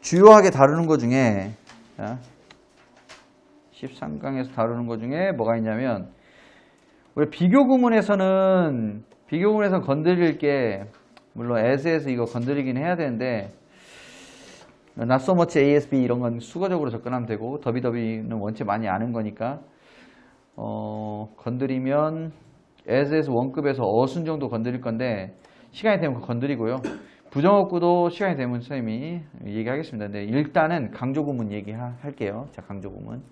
주요하게 다루는 것 중에 13강에서 다루는 것 중에 뭐가 있냐면 우리 비교 구문에서는 건드릴 게 물론 as에서 이거 건드리긴 해야 되는데 not so much ASB 이런 건 수거적으로 접근하면 되고 더비더비는 원체 많이 아는 거니까 건드리면 as에서 원급에서 어순 정도 건드릴 건데 시간이 되면 건드리고요. 부정어구도 시간이 되면 선생님이 얘기하겠습니다. 근데 일단은 강조구문 얘기할게요. 자, 강조구문.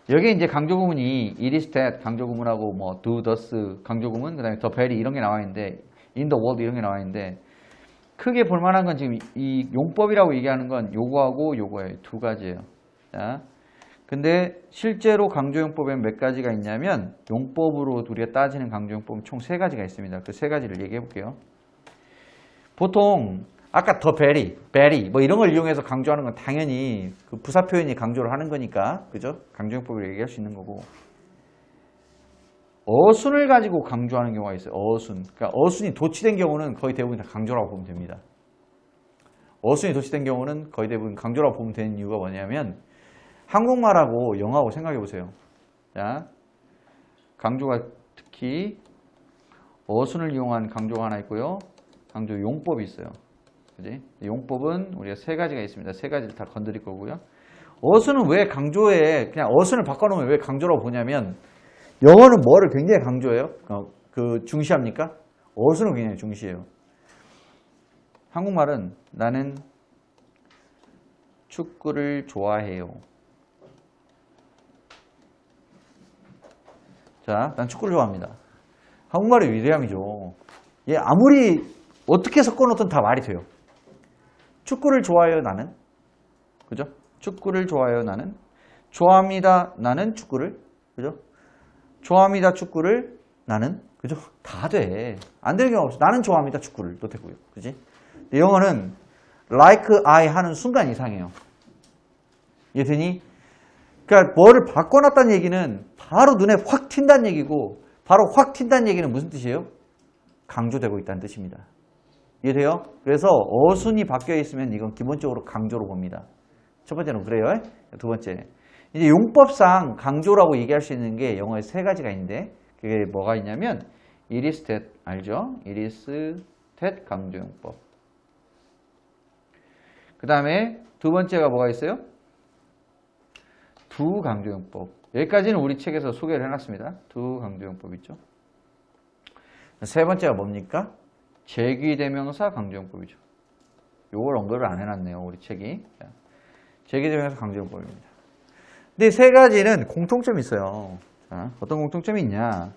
여기 이제 강조구문이 it is that 강조구문하고 뭐 do, does 강조구문, 그 다음에 the very 이런 게 나와 있는데 in the world 이런 게 나와 있는데 크게 볼만한 건 지금 이 용법이라고 얘기하는 건 요거하고 요거예요. 두 가지예요. 자, 근데 실제로 강조용법에는 몇 가지가 있냐면 용법으로 우리가 따지는 강조용법은 총 세 가지가 있습니다. 그 세 가지를 얘기해 볼게요. 보통 아까 더 베리 뭐 이런 걸 이용해서 강조하는 건 당연히 그 부사 표현이 강조를 하는 거니까 그죠? 강조용법으로 얘기할 수 있는 거고 어순을 가지고 강조하는 경우가 있어요. 어순. 그러니까 어순이 도치된 경우는 거의 대부분 다 강조라고 보면 됩니다. 어순이 도치된 경우는 거의 대부분 강조라고 보면 되는 이유가 뭐냐면 한국말하고 영어하고 생각해 보세요. 자, 강조가 특히 어순을 이용한 강조가 하나 있고요. 강조 용법이 있어요. 그지? 용법은 우리가 세 가지가 있습니다. 세 가지를 다 건드릴 거고요. 어순은 왜 강조에 그냥 어순을 바꿔놓으면 왜 강조라고 보냐면 영어는 뭐를 굉장히 강조해요? 중시합니까? 어순은 굉장히 중시해요. 한국말은 나는 축구를 좋아해요. 자, 난 축구를 좋아합니다. 한국말의 위대함이죠. 얘 아무리 어떻게 섞어놓든 다 말이 돼요. 축구를 좋아해요, 나는. 그죠? 축구를 좋아해요, 나는. 좋아합니다, 나는 축구를. 그죠? 좋아합니다, 축구를. 나는. 그죠? 다 돼. 안 되는 경우가 없어. 나는 좋아합니다, 축구를. 또 되고요. 그지? 근데 영어는 like I 하는 순간 이상해요. 이해되니? 그러니까 뭐를 바꿔놨다는 얘기는 바로 눈에 확 튄다는 얘기고 바로 확 튄다는 얘기는 무슨 뜻이에요? 강조되고 있다는 뜻입니다. 이해돼요? 그래서 어순이 바뀌어 있으면 이건 기본적으로 강조로 봅니다. 첫 번째는 그래요. 두 번째. 이제 용법상 강조라고 얘기할 수 있는 게 영어에 세 가지가 있는데 그게 뭐가 있냐면 it is that 알죠? it is that 강조용법. 그 다음에 두 번째가 뭐가 있어요? 두 강조용법. 여기까지는 우리 책에서 소개를 해놨습니다. 두 강조용법 있죠. 세 번째가 뭡니까? 제귀대명사 강조용법이죠. 요걸 언급을 안 해놨네요. 우리 책이. 제귀대명사 강조용법입니다. 근데 세 가지는 공통점이 있어요. 자, 어떤 공통점이 있냐?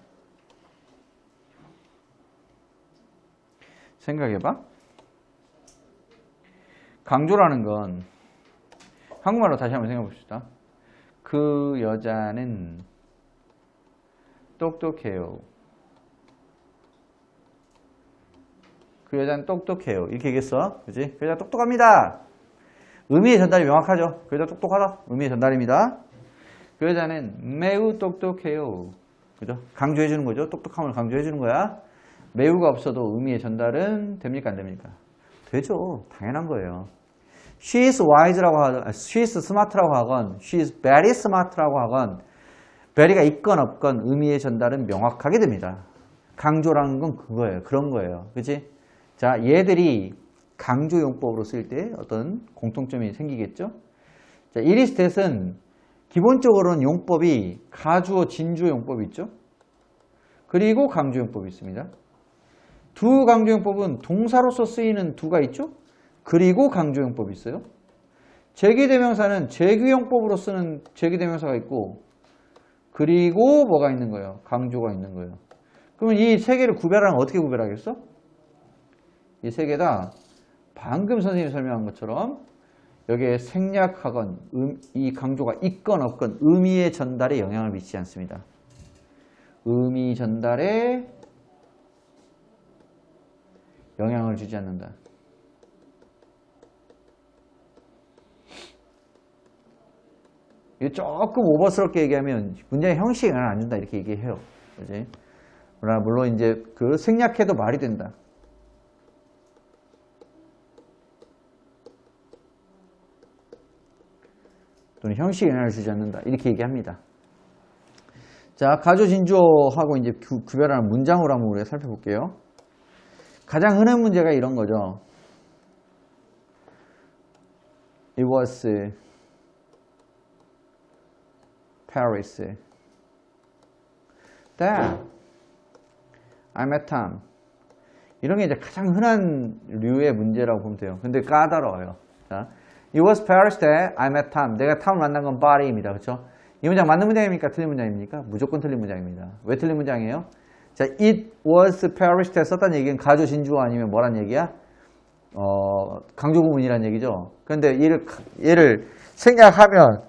생각해봐. 강조라는 건 한국말로 다시 한번 생각해 봅시다. 그 여자는 똑똑해요. 그 여자는 똑똑해요. 이렇게 얘기했어. 그지? 그 여자 똑똑합니다. 의미의 전달이 명확하죠. 그 여자 똑똑하다. 의미의 전달입니다. 그 여자는 매우 똑똑해요. 그죠? 강조해 주는 거죠. 똑똑함을 강조해 주는 거야. 매우가 없어도 의미의 전달은 됩니까? 안 됩니까? 되죠. 당연한 거예요. She is wise라고 하건, she is smart라고 하건, she is very smart라고 하건, very가 있건 없건 의미의 전달은 명확하게 됩니다. 강조라는 건 그거예요. 그런 거예요. 그치? 자, 얘들이 강조용법으로 쓰일 때 어떤 공통점이 생기겠죠? 자, it is that은 기본적으로는 용법이 가주어, 진주어 용법이 있죠? 그리고 강조용법이 있습니다. 두 강조용법은 동사로서 쓰이는 두가 있죠? 그리고 강조용법이 있어요. 제귀대명사는 제귀용법으로 쓰는 제귀대명사가 있고 그리고 뭐가 있는 거예요? 강조가 있는 거예요. 그러면 이 세 개를 구별하면 어떻게 구별하겠어? 이 세 개 다 방금 선생님이 설명한 것처럼 여기에 생략하건 이 강조가 있건 없건 의미의 전달에 영향을 미치지 않습니다. 의미 전달에 영향을 주지 않는다. 이거 조금 오버스럽게 얘기하면 문장의 형식에 영향을 안 준다 이렇게 얘기해요. 그지? 그러나 물론 이제 그 생략해도 말이 된다. 또는 형식에 영향을 주지 않는다. 이렇게 얘기합니다. 자, 가조 진주어하고 이제 구별하는 문장으로 한번 우리가 살펴볼게요. 가장 흔한 문제가 이런 거죠. It was Paris that I met Tom. 이런 게 이제 가장 흔한 류의 문제라고 보면 돼요. 근데 까다로워요. 자, It was Paris that I met Tom. 내가 탐을 만난 건 파리입니다. 그렇죠? 이 문장 맞는 문장입니까? 틀린 문장입니까? 무조건 틀린 문장입니다. 왜 틀린 문장이에요? 자, It was Paris that 썼다는 얘기는 가조 진주어 아니면 뭐란 얘기야? 강조 구문이란 얘기죠. 그런데 얘를 생략하면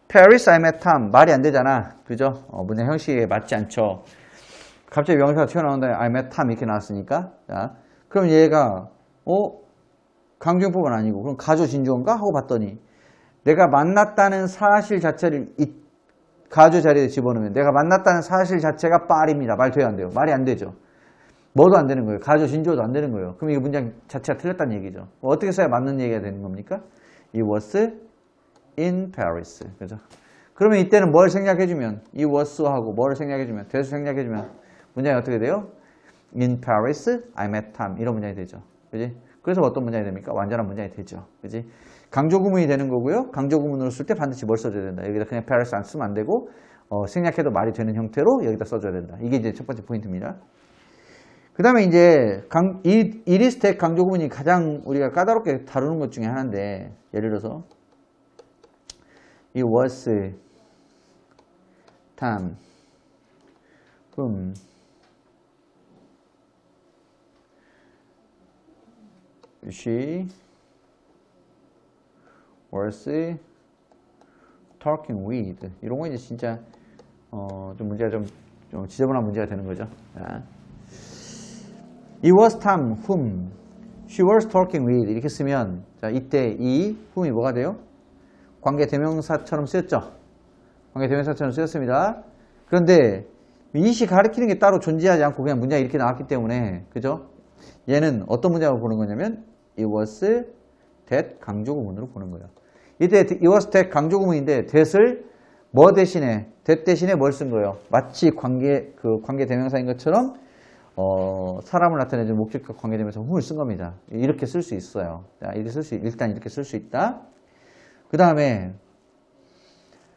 Paris I met Tom 말이 안 되잖아. 그죠? 문장 형식에 맞지 않죠. 갑자기 명사가 튀어나온다. I met Tom 이렇게 나왔으니까. 자, 그럼 얘가 강조용법은 아니고 그럼 가조 진주어인가? 하고 봤더니 내가 만났다는 사실 자체를 이 가조 자리에 집어넣으면 내가 만났다는 사실 자체가 파리입니다. 말 돼요 안 돼요? 말이 안 되죠. 뭐도 안 되는 거예요. 가조 진주어도 안 되는 거예요. 그럼 이 문장 자체가 틀렸다는 얘기죠. 어떻게 써야 맞는 얘기가 되는 겁니까? It was in Paris. 그죠? 그러면 이때는 뭘 생략해주면 it was 하고 뭐를 생략해주면 대수 생략해주면 문장이 어떻게 돼요? In Paris, I met Tom. 이런 문장이 되죠. 그지? 그래서 어떤 문장이 됩니까? 완전한 문장이 되죠. 그지? 강조 구문이 되는 거고요. 강조 구문으로 쓸 때 반드시 뭘 써줘야 된다. 여기다 그냥 Paris 안 쓰면 안 되고 생략해도 말이 되는 형태로 여기다 써줘야 된다. 이게 이제 첫 번째 포인트입니다. 그 다음에 이제 이리스텍 강조 구문이 가장 우리가 까다롭게 다루는 것 중에 하나인데 예를 들어서 It was Tom whom she was talking with. 이런 거 이제 진짜 좀 문제가 좀 지저분한 문제가 되는 거죠. 자. It was Tom whom she was talking with. 이렇게 쓰면 자 이때 이 whom이 뭐가 돼요? 관계 대명사처럼 쓰였죠. 관계 대명사처럼 쓰였습니다. 그런데 이시 가리키는 게 따로 존재하지 않고 그냥 문장이 이렇게 나왔기 때문에 그죠? 얘는 어떤 문장으로 보는 거냐면 It was that 강조구문으로 보는 거예요. 이때 It was that 강조구문인데 that을 뭐 대신에 that 대신에 뭘 쓴 거예요? 마치 관계 대명사인 것처럼 사람을 나타내주는 목적과 관계되면서 whom을 쓴 겁니다. 이렇게 쓸 수 있어요. 자, 일단 이렇게 쓸 수 있다. 그 다음에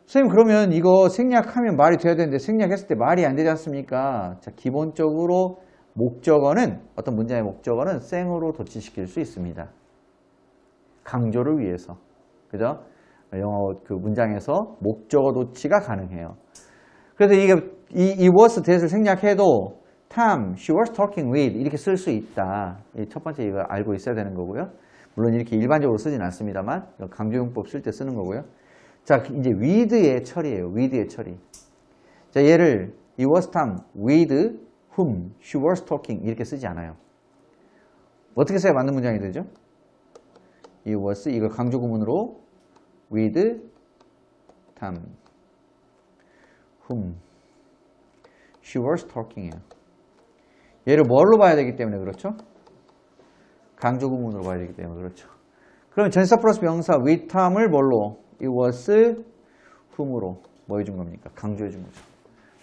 선생님 그러면 이거 생략하면 말이 돼야 되는데 생략했을 때 말이 안 되지 않습니까? 자, 기본적으로 목적어는 어떤 문장의 목적어는 생으로 도치시킬 수 있습니다. 강조를 위해서. 그죠? 영어 그 문장에서 목적어 도치가 가능해요. 그래서 이 was that을 생략해도 Tom, she was talking with 이렇게 쓸 수 있다. 첫 번째 이거 알고 있어야 되는 거고요. 물론 이렇게 일반적으로 쓰진 않습니다만 강조용법 쓸 때 쓰는 거고요. 자, 이제 with의 처리예요. with의 처리. 자, 얘를 It was Tom with whom she was talking 이렇게 쓰지 않아요. 어떻게 써야 맞는 문장이 되죠? It was 이거 강조 구문으로 with Tom whom she was talking이에요. 얘를 뭘로 봐야 되기 때문에 그렇죠? 강조 구문으로 봐야 되기 때문에 그렇죠. 그럼 전치사 플러스 명사 with Tom을 뭘로? It was whom으로 뭐 해준 겁니까? 강조해 준 거죠.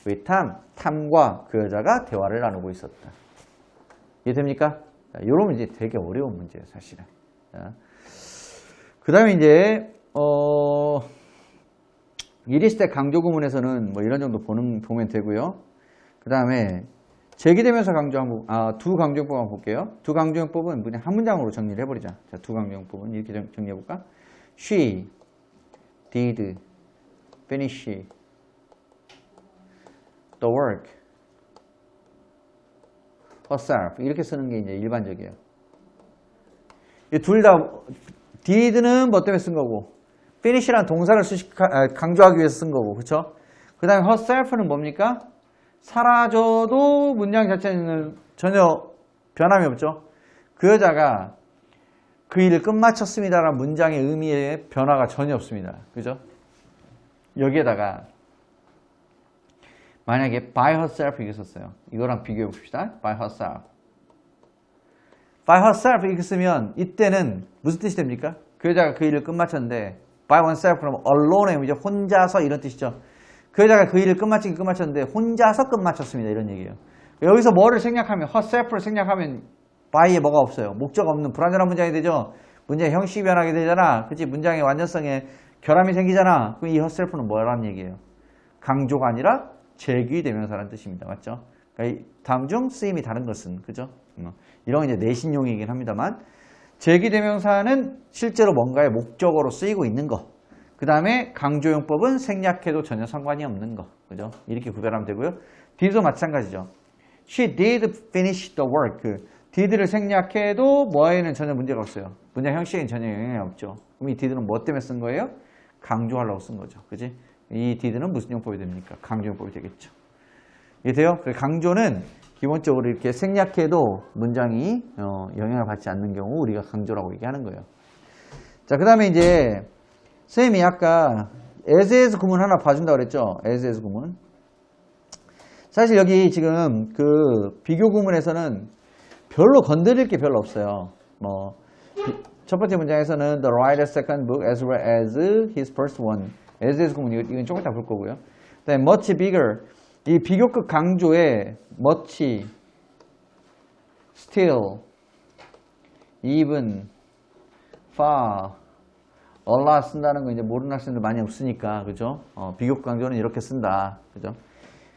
with Tom, 탐과 그 여자가 대화를 나누고 있었다. 이해됩니까? 이러면 이제 되게 어려운 문제예요, 사실은. 그 다음에 이제 이리스텍 강조 구문에서는 뭐 이런 정도 보면 되고요. 그 다음에 제기되면서 두 강조용법 한번 볼게요. 두 강조용법은 그냥 한 문장으로 정리를 해버리자. 자, 두 강조용법은 이렇게 정리해볼까? She did finish the work herself. 이렇게 쓰는 게 이제 일반적이에요. 이 둘 다 did는 뭐 때문에 쓴 거고 finish라는 동사를 강조하기 위해서 쓴 거고, 그렇죠? 그 다음에 herself는 뭡니까? 사라져도 문장 자체는 전혀 변함이 없죠. 그 여자가 그 일을 끝마쳤습니다라는 문장의 의미에 변화가 전혀 없습니다. 그죠? 여기에다가 만약에 by herself 이렇게 썼어요. 이거랑 비교해 봅시다. by herself. by herself 이렇게 쓰면 이때는 무슨 뜻이 됩니까? 그 여자가 그 일을 끝마쳤는데 by oneself 그러면 alone의 이제 혼자서 이런 뜻이죠. 그 여자가 그 일을 끝마쳤는데 혼자서 끝마쳤습니다. 이런 얘기예요. 여기서 뭐를 생략하면 herself를 생략하면 by에 뭐가 없어요. 목적 없는 불완전한 문장이 되죠. 문장의 형식이 변하게 되잖아. 그치? 문장의 완전성에 결함이 생기잖아. 그럼 이 herself는 뭐라는 얘기예요? 강조가 아니라 제귀대명사라는 뜻입니다. 맞죠? 그러니까 다음 중 쓰임이 다른 것은 그죠? 이런 이제 내신용이긴 합니다만 제귀대명사는 실제로 뭔가의 목적어로 쓰이고 있는 거. 그 다음에 강조용법은 생략해도 전혀 상관이 없는 거. 그죠? 이렇게 구별하면 되고요. did도 마찬가지죠. She did finish the work. did를 생략해도 뭐에는 전혀 문제가 없어요. 문장 형식에는 전혀 영향이 없죠. 그럼 이 did는 뭐 때문에 쓴 거예요? 강조하려고 쓴 거죠. 그지? 이 did는 무슨 용법이 됩니까? 강조용법이 되겠죠. 이해돼요? 강조는 기본적으로 이렇게 생략해도 문장이 영향을 받지 않는 경우 우리가 강조라고 얘기하는 거예요. 자, 그 다음에 이제 선생님이 아까 as 구문 하나 봐준다고 그랬죠? as 구문. 사실 여기 지금 그 비교 구문에서는 별로 건드릴 게 별로 없어요. 첫 번째 문장에서는 the writer's second book as well as his first one. as 구문 이건 조금 이따 볼 거고요. 그다음에 much bigger. 이 비교급 강조에 much, still, even, far, a lot 쓴다는 거 이제 모르는 학생들 많이 없으니까 그죠? 비교급 강조는 이렇게 쓴다. 그죠?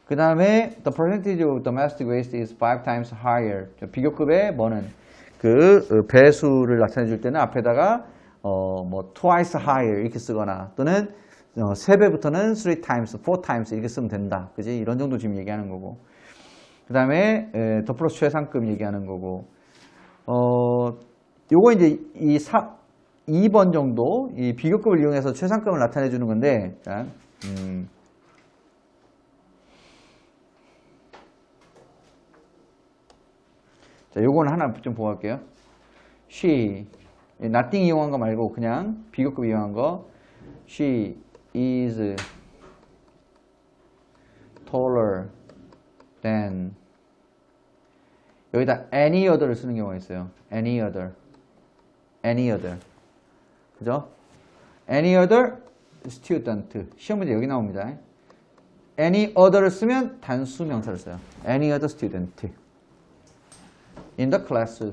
그 다음에 the percentage of domestic waste is 5 times higher. 비교급의 뭐는 그 배수를 나타내 줄 때는 앞에다가 뭐 twice higher 이렇게 쓰거나 또는 3배부터는 3 times, 4 times 이렇게 쓰면 된다. 그지? 이런 정도 지금 얘기하는 거고. 그 다음에 더 플러스 최상급 얘기하는 거고. 요거 이제 2번 정도 이 비교급을 이용해서 최상급을 나타내 주는 건데 자, 자, 요거는 하나 좀 보고 갈게요. She, nothing 이용한 거 말고 그냥 비교급 이용한 거. She is taller than 여기다 any other를 쓰는 경우가 있어요. any other. 그죠? any other student. 시험 문제 여기 나옵니다. any other를 쓰면 단수 명사를 써요. any other student. in the class.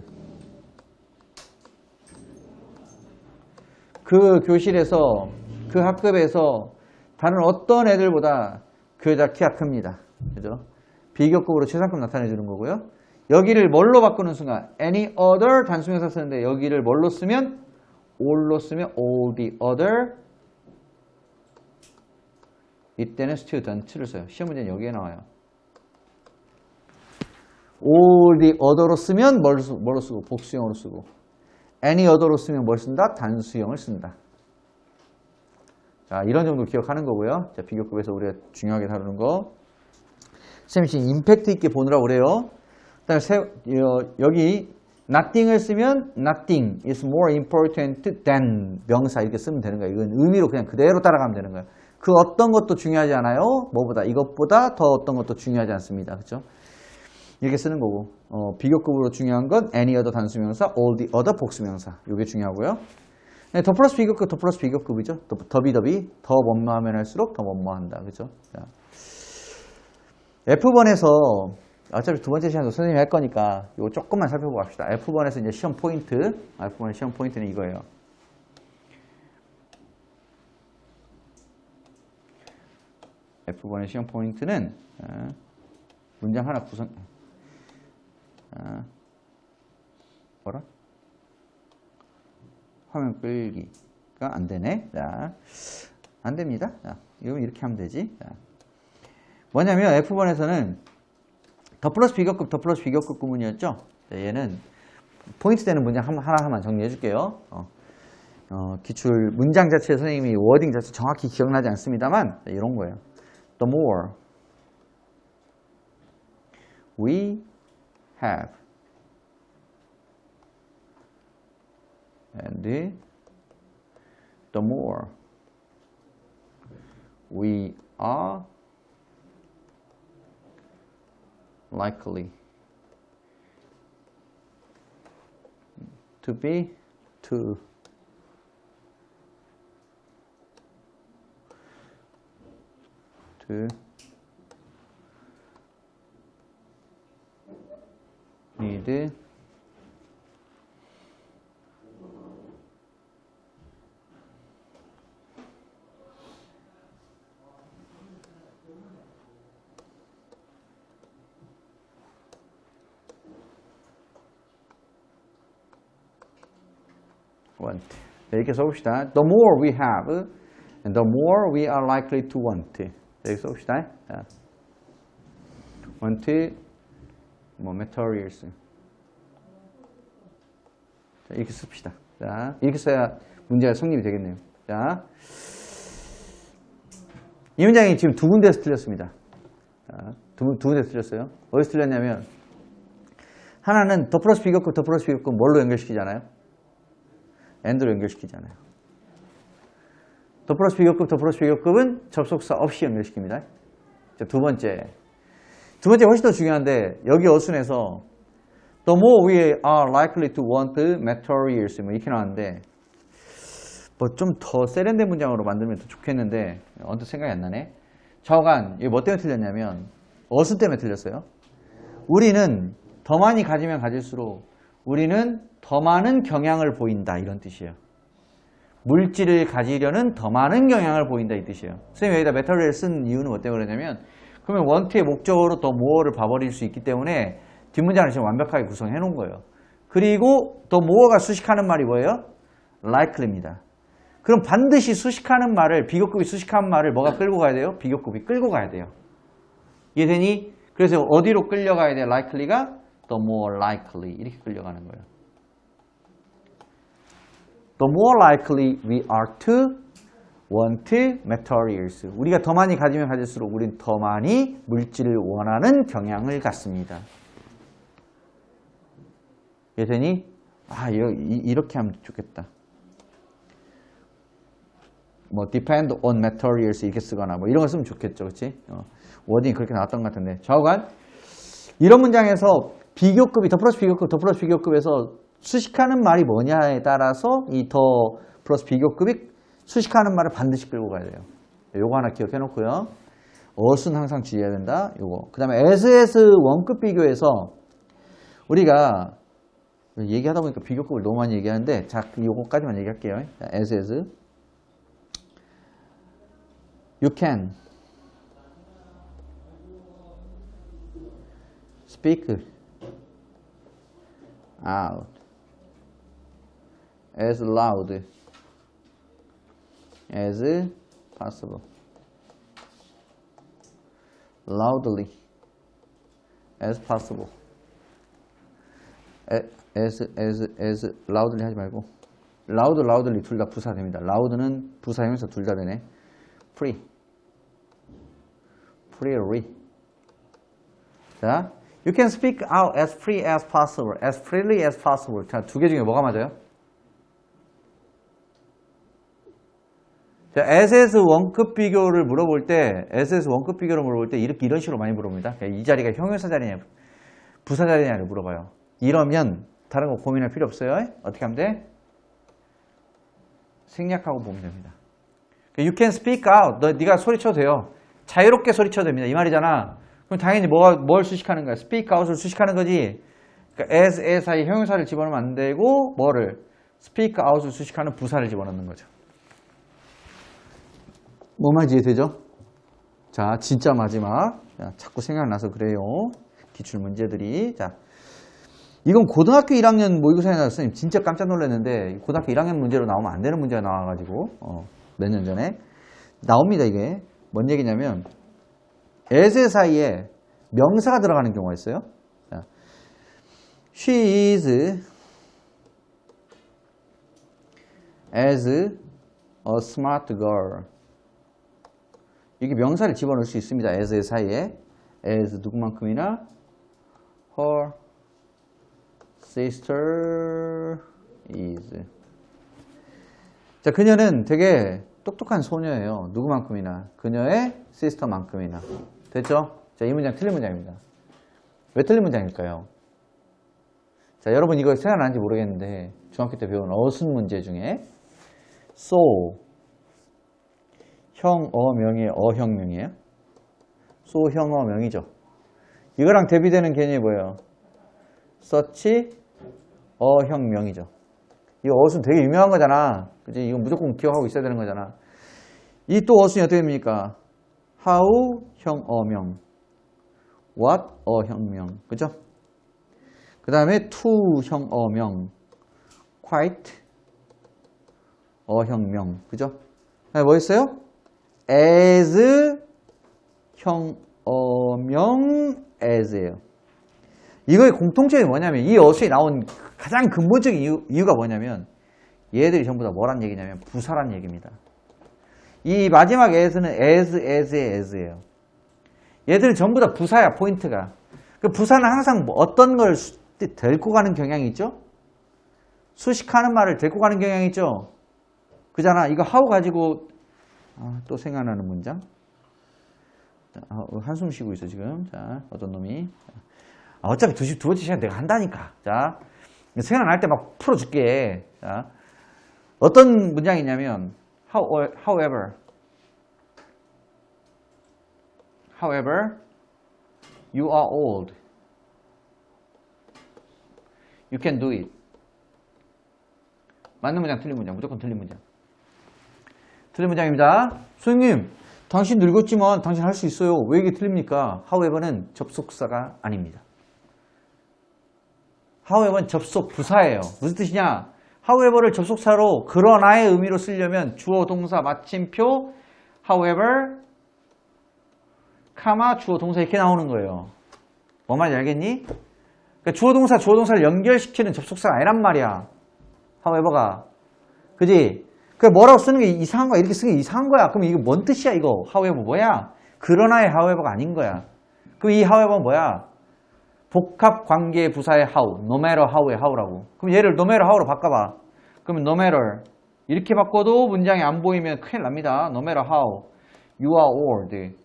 그 교실에서 그 학급에서 다른 어떤 애들보다 그 여자 키가 큽니다. 그죠? 비교급으로 최상급 나타내 주는 거고요. 여기를 뭘로 바꾸는 순간 any other 단수명사 쓰는데 여기를 뭘로 쓰면 all로 쓰면 all the other 이때는 student를 써요. 시험 문제는 여기에 나와요. all the other로 쓰면 뭘로 쓰고 복수형으로 쓰고 any other로 쓰면 뭘 쓴다? 단수형을 쓴다. 자, 이런 정도 기억하는 거고요. 자, 비교급에서 우리가 중요하게 다루는 거. 선생님이 지금 임팩트 있게 보느라고 그래요. 그 다음에 여기 nothing을 쓰면 nothing is more important than 명사 이렇게 쓰면 되는 거예요. 이건 의미로 그냥 그대로 따라가면 되는 거예요. 그 어떤 것도 중요하지 않아요. 뭐보다 이것보다 더 어떤 것도 중요하지 않습니다. 그렇죠? 이렇게 쓰는 거고 비교급으로 중요한 건 any other 단수명사, all the other 복수명사. 이게 중요하고요. 네, 더 플러스 비교급, 더 플러스 비교급이죠. 더비, 더 뭐뭐하면 할수록 더 뭐뭐한다. 그죠? 자. F번에서, 어차피 두 번째 시간도 선생님이 할 거니까, 이거 조금만 살펴보고 갑시다. F번에서 이제 시험 포인트, F번의 시험 포인트는 이거예요. F번의 시험 포인트는, 문장 하나 뭐라? 화면 끌기가 안 되네. 자, 안 됩니다. 자, 이거 이렇게 하면 되지. 자, 뭐냐면 F번에서는 더 플러스 비교급 구문이었죠. 자, 얘는 포인트 되는 문장 하나만 정리해 줄게요. 기출 문장 자체 선생님이 워딩 자체 정확히 기억나지 않습니다만 자, 이런 거예요. The more we have and the more we are likely to need want. 이렇게 써봅시다. The more we have, and the more we are likely to want. 이렇게 써봅시다. want, materials. 자, 이렇게 씁시다. 자, 이렇게 써야 문제가 성립이 되겠네요. 자, 이 문장이 지금 두 군데에서 틀렸습니다. 자, 두 군데에서 틀렸어요. 어디서 틀렸냐면, 하나는 더 플러스 비교급, 더 플러스 비교급 뭘로 연결시키잖아요? and로 연결시키잖아요. 더 플러스 비교급, 더 플러스 비교급은 접속사 없이 연결시킵니다. 자, 두 번째 훨씬 더 중요한데, 여기 어순에서 the more we are likely to want materials 뭐 이렇게 나왔는데, 뭐 좀 더 세련된 문장으로 만들면 더 좋겠는데 언뜻 생각이 안 나네. 좌우간 이게 뭐 때문에 틀렸냐면 어순 때문에 틀렸어요. 우리는 더 많이 가지면 가질수록 우리는 더 많은 경향을 보인다, 이런 뜻이에요. 물질을 가지려는 더 많은 경향을 보인다, 이 뜻이에요. 선생님 여기다 material 쓴 이유는 뭐 때문에 그러냐면, 그러면 want의 목적어로 더 more를 봐버릴 수 있기 때문에 뒷문장을 지금 완벽하게 구성해 놓은 거예요. 그리고 더 more가 수식하는 말이 뭐예요? likely입니다. 그럼 반드시 수식하는 말을, 비교급이 수식하는 말을 뭐가 끌고 가야 돼요? 비교급이 끌고 가야 돼요. 이해되니? 그래서 어디로 끌려가야 돼요? likely가 the more likely 이렇게 끌려가는 거예요. The more likely we are to want materials. 우리가 더 많이 가지면 가질수록 우리는 더 많이 물질을 원하는 경향을 갖습니다. 이해되니? 이렇게 하면 좋겠다. 뭐 depend on materials 이렇게 쓰거나 뭐 이런 거 쓰면 좋겠죠, 그렇지? 워딩이 그렇게 나왔던 것 같은데, 좌우간 이런 문장에서 비교급이 더 플러스 비교급, 더 플러스 비교급에서 수식하는 말이 뭐냐에 따라서 이 더 플러스 비교급이 수식하는 말을 반드시 끌고 가야 돼요. 요거 하나 기억해 놓고요. 어순 항상 주의해야 된다. 요거. 그 다음에 as 원급 비교에서 우리가 얘기하다 보니까 비교급을 너무 많이 얘기하는데, 자, 요거까지만 얘기할게요. as you can speak out as loud as possible. loudly as possible. as loudly 하지 말고 loudly 둘 다 부사됩니다. loud는 부사형에서 둘 다 되네. freely. 자, you can speak out as free as possible. as freely as possible. 자, 두 개 중에 뭐가 맞아요? 자, as 원급 비교를 물어볼 때, as 원급 비교를 물어볼 때 이런 식으로 많이 물어봅니다. 이 자리가 형용사 자리냐, 부사 자리냐를 물어봐요. 이러면 다른 거 고민할 필요 없어요. 어떻게 하면 돼? 생략하고 보면 됩니다. You can speak out. 네가 소리쳐도 돼요. 자유롭게 소리쳐도 됩니다. 이 말이잖아. 그럼 당연히 뭘 수식하는 거야? speak out을 수식하는 거지. 그러니까 as 사이 형용사를 집어넣으면 안 되고, 뭐를? speak out을 수식하는 부사를 집어넣는 거죠. 뭐 말인지 이해되죠? 자, 진짜 마지막. 자, 자꾸 생각나서 그래요. 기출 문제들이. 자, 이건 고등학교 1학년 모의고사에 나왔어요. 진짜 깜짝 놀랐는데, 고등학교 1학년 문제로 나오면 안 되는 문제가 나와가지고, 몇 년 전에. 나옵니다, 이게. 뭔 얘기냐면, as 사이에 명사가 들어가는 경우가 있어요. 자, she is as a smart girl. 이게 명사를 집어넣을 수 있습니다. as 사이에. as 누구만큼이나 her sister is. 자, 그녀는 되게 똑똑한 소녀예요. 누구만큼이나. 그녀의 sister만큼이나. 됐죠? 자, 이 문장 틀린 문장입니다. 왜 틀린 문장일까요? 자, 여러분 이거 생각나는지 모르겠는데 중학교 때 배운 어순 문제 중에 so 형, 어, 명이에요? 어형명이에요? 소형어명이죠. 이거랑 대비되는 개념이 뭐예요? such 어형명이죠. 이 어순 되게 유명한 거잖아. 그치? 이건 무조건 기억하고 있어야 되는 거잖아. 이 또 어순이 어떻게 됩니까? how 형어명, what 어형명, 그죠? 그 다음에 to 형어명, quite 어형명, 그죠? 뭐 있어요? as 형어명, as예요. 이거의 공통점이 뭐냐면 이 어순이 나온 가장 근본적인 이유가 뭐냐면 얘들이 전부 다 뭐란 얘기냐면 부사란 얘기입니다. 이 마지막 as는 as의 as예요. 얘들은 전부 다 부사야, 포인트가. 그 부사는 항상 어떤 걸 데리고 가는 경향이 있죠? 수식하는 말을 데리고 가는 경향이 있죠? 그잖아. 이거 how 가지고 또 생각나는 문장. 한숨 쉬고 있어 지금. 자, 어떤 놈이. 어차피 두 번째 시간 내가 한다니까. 자, 생각날 때 막 풀어줄게. 자, 어떤 문장이냐면 however you are old. You can do it. 맞는 문장, 틀린 문장. 무조건 틀린 문장. 틀린 문장입니다. 선생님, 당신 늙었지만 당신 할 수 있어요. 왜 이게 틀립니까? however는 접속사가 아닙니다. however는 접속 부사예요. 무슨 뜻이냐? however를 접속사로 그러나의 의미로 쓰려면 주어, 동사, 마침표, however, 카마, 주어, 동사 이렇게 나오는 거예요. 뭔 말인지 알겠니? 그러니까 주어, 동사를 연결시키는 접속사가 아니란 말이야. however가. 그지? 그 뭐라고 쓰는 게 이상한 거야. 이렇게 쓰는 게 이상한 거야. 그럼 이거 뭔 뜻이야, 이거? however 뭐야? 그러나의 however가 아닌 거야. 그럼 이 however는 뭐야? 복합 관계 부사의 how, no matter how의 how라고. 그럼 얘를 no matter how로 바꿔봐. 그러면 no matter 이렇게 바꿔도 문장이 안 보이면 큰일 납니다. no matter how you are old.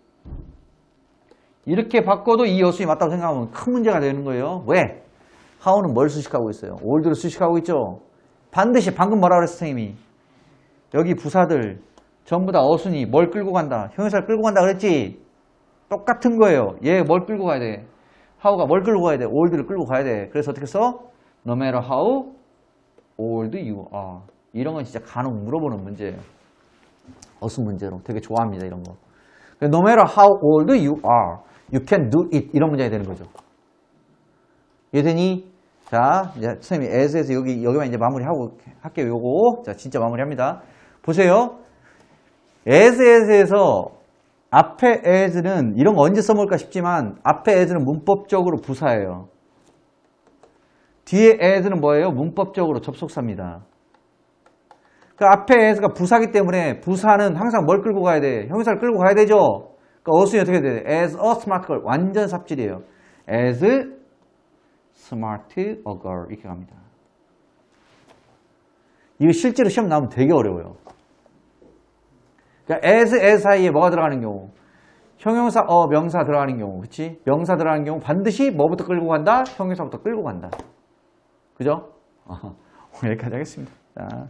이렇게 바꿔도 이 어순이 맞다고 생각하면 큰 문제가 되는 거예요. 왜? how는 뭘 수식하고 있어요? old를 수식하고 있죠. 반드시 방금 뭐라 그랬어, 선생님이? 여기 부사들 전부 다 어순이 뭘 끌고 간다? 형용사를 끌고 간다 그랬지? 똑같은 거예요. 얘 뭘 끌고 가야 돼? how가 뭘 끌고 가야 돼? old를 끌고 가야 돼. 그래서 어떻게 써? No matter how old you are. 이런 건 진짜 간혹 물어보는 문제예요. 어순 문제로. 되게 좋아합니다, 이런 거. No matter how old you are, you can do it. 이런 문장이 되는 거죠. 이해되니? 자, 이제 선생님이 as에서 여기만 이제 마무리하고 할게요, 요거. 자, 진짜 마무리합니다. 보세요. as에서 앞에 as는 이런 거 언제 써먹을까 싶지만 앞에 as는 문법적으로 부사예요. 뒤에 as는 뭐예요? 문법적으로 접속사입니다. 그 앞에 as가 부사기 때문에 부사는 항상 뭘 끌고 가야 돼? 형용사를 끌고 가야 되죠? 그러니까 어순이 어떻게 돼요? as a smart girl. 완전 삽질이에요. as smart a girl. 이렇게 갑니다. 이거 실제로 시험 나오면 되게 어려워요. 그러니까 as 사이에 뭐가 들어가는 경우? 형용사, 명사 들어가는 경우. 그치? 명사 들어가는 경우 반드시 뭐부터 끌고 간다? 형용사부터 끌고 간다. 그죠? 오늘 여기까지 하겠습니다. 자.